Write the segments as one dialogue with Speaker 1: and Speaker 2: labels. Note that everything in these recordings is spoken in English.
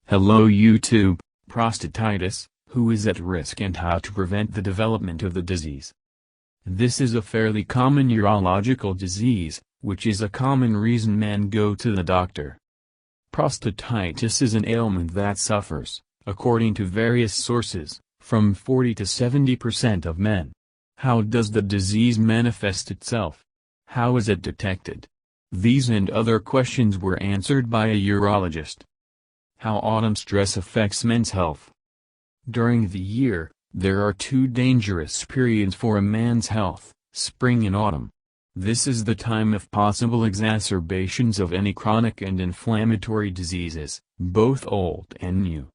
Speaker 1: Hello YouTube, prostatitis, who is at risk and how to prevent the development of the disease. This is a fairly common urological disease, which is a common reason men go to the doctor. Prostatitis is an ailment that suffers, according to various sources, from 40 to 70% of men. How does the disease manifest itself? How is it detected? These and other questions were answered by a urologist. How autumn stress affects men's health. During the year, there are two dangerous periods for a man's health, spring and autumn. This is the time of possible exacerbations of any chronic and inflammatory diseases, both old and new.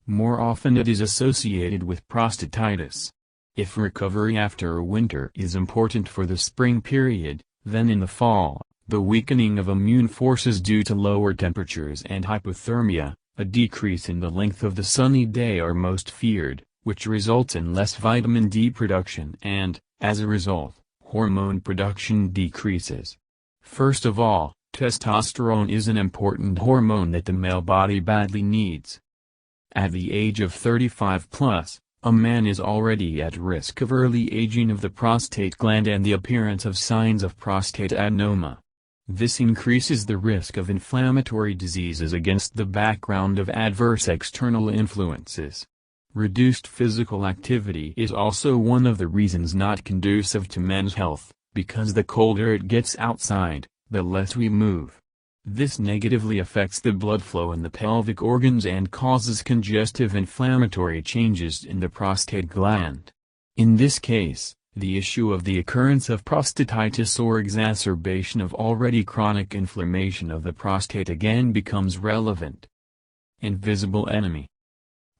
Speaker 1: More often it is associated with prostatitis. If recovery after winter is important for the spring period, then in the fall, the weakening of immune forces due to lower temperatures and hypothermia, a decrease in the length of the sunny day are most feared, which results in less vitamin D production and, as a result, hormone production decreases. First of all, testosterone is an important hormone that the male body badly needs. At the age of 35 plus, a man is already at risk of early aging of the prostate gland and the appearance of signs of prostatadenoma. This increases the risk of inflammatory diseases against the background of adverse external influences. Reduced physical activity is also one of the reasons not conducive to men's health, because the colder it gets outside, the less we move. This negatively affects the blood flow in the pelvic organs and causes congestive inflammatory changes in the prostate gland. In this case, the issue of the occurrence of prostatitis or exacerbation of already chronic inflammation of the prostate again becomes relevant. Invisible enemy.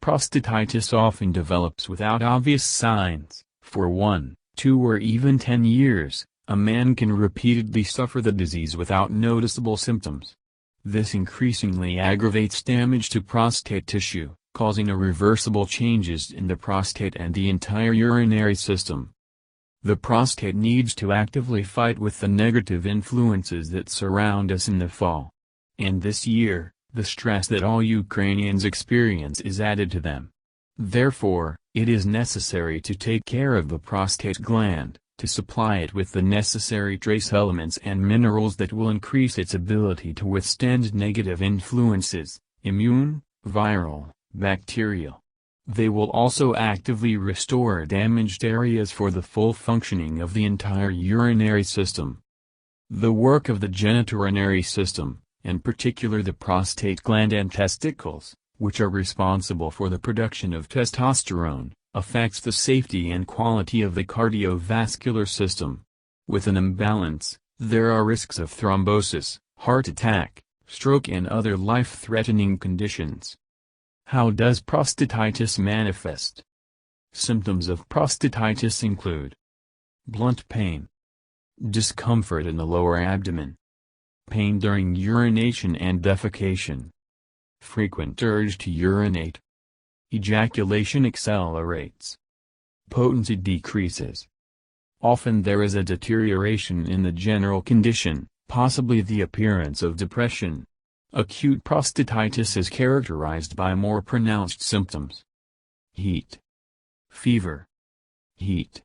Speaker 1: Prostatitis often develops without obvious signs. For 1, 2 or even 10 years, a man can repeatedly suffer the disease without noticeable symptoms. This increasingly aggravates damage to prostate tissue, causing irreversible changes in the prostate and the entire urinary system. The prostate needs to actively fight with the negative influences that surround us in the fall. And this year, the stress that all Ukrainians experience is added to them. Therefore, it is necessary to take care of the prostate gland, to supply it with the necessary trace elements and minerals that will increase its ability to withstand negative influences, immune, viral, bacterial. They will also actively restore damaged areas for the full functioning of the entire urinary system. The work of the genitourinary system, in particular the prostate gland and testicles, which are responsible for the production of testosterone, affects the safety and quality of the cardiovascular system. With an imbalance, there are risks of thrombosis, heart attack, stroke and other life-threatening conditions. How does prostatitis manifest? Symptoms of prostatitis include blunt pain, discomfort in the lower abdomen, pain during urination and defecation, frequent urge to urinate, ejaculation accelerates, potency decreases. Often there is a deterioration in the general condition, possibly the appearance of depression. Acute prostatitis is characterized by more pronounced symptoms. Heat, fever, heat,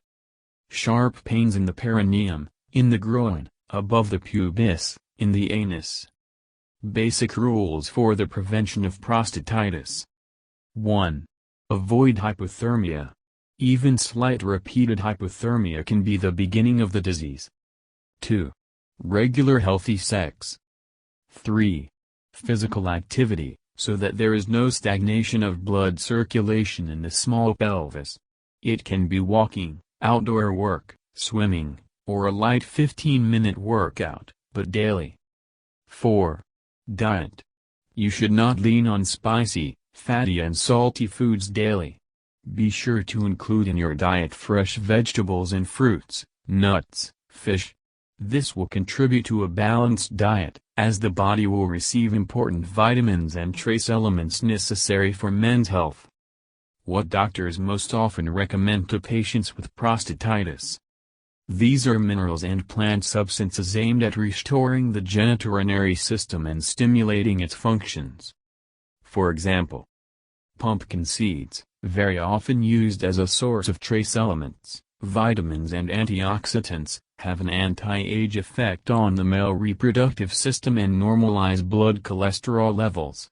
Speaker 1: sharp pains in the perineum, in the groin, above the pubis, in the anus. Basic rules for the prevention of prostatitis. 1. Avoid hypothermia. Even slight repeated hypothermia can be the beginning of the disease. 2. Regular healthy sex. 3. Physical activity, so that there is no stagnation of blood circulation in the small pelvis. It can be walking, outdoor work, swimming, or a light 15-minute workout, but daily. 4. Diet. You should not lean on spicy, fatty and salty foods daily. Be sure to include in your diet fresh vegetables and fruits, nuts, fish. This will contribute to a balanced diet, as the body will receive important vitamins and trace elements necessary for men's health. What doctors most often recommend to patients with prostatitis? These are minerals and plant substances aimed at restoring the genitourinary system and stimulating its functions. For example, pumpkin seeds, very often used as a source of trace elements, vitamins and antioxidants, have an anti-age effect on the male reproductive system and normalize blood cholesterol levels.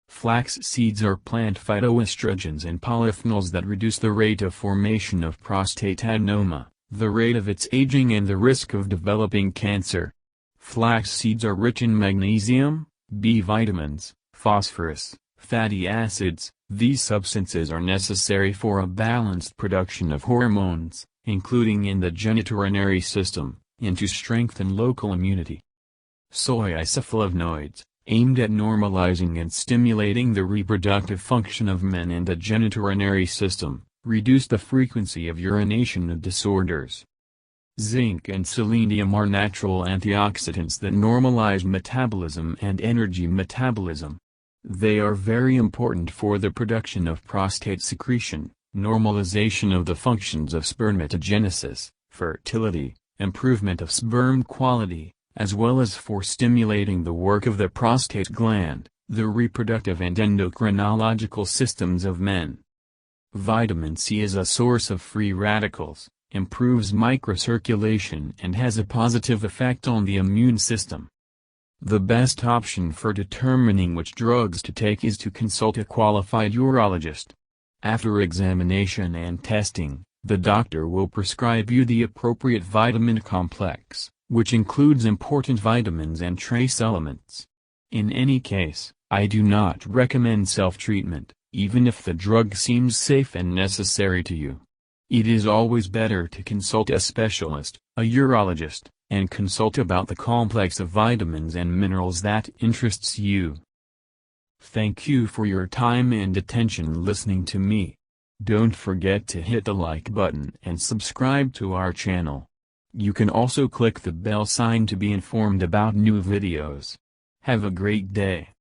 Speaker 1: Flax seeds are plant phytoestrogens and polyphenols that reduce the rate of formation of prostatadenoma, the rate of its aging and the risk of developing cancer. Flax seeds are rich in magnesium, B vitamins, phosphorus, fatty acids. These substances are necessary for a balanced production of hormones, including in the genitourinary system, and to strengthen local immunity. Soy isoflavonoids, aimed at normalizing and stimulating the reproductive function of men and the genitourinary system, reduce the frequency of urination disorders. Zinc and selenium are natural antioxidants that normalize metabolism and energy metabolism. They are very important for the production of prostate secretion, normalization of the functions of spermatogenesis, fertility, improvement of sperm quality, as well as for stimulating the work of the prostate gland, the reproductive and endocrinological systems of men. Vitamin C is a source of free radicals, improves microcirculation and has a positive effect on the immune system. The best option for determining which drugs to take is to consult a qualified urologist. After examination and testing, the doctor will prescribe you the appropriate vitamin complex, which includes important vitamins and trace elements. In any case, I do not recommend self-treatment, even if the drug seems safe and necessary to you. It is always better to consult a specialist, a urologist, and consult about the complex of vitamins and minerals that interests you. Thank you for your time and attention listening to me. Don't forget to hit the like button and subscribe to our channel. You can also click the bell sign to be informed about new videos. Have a great day.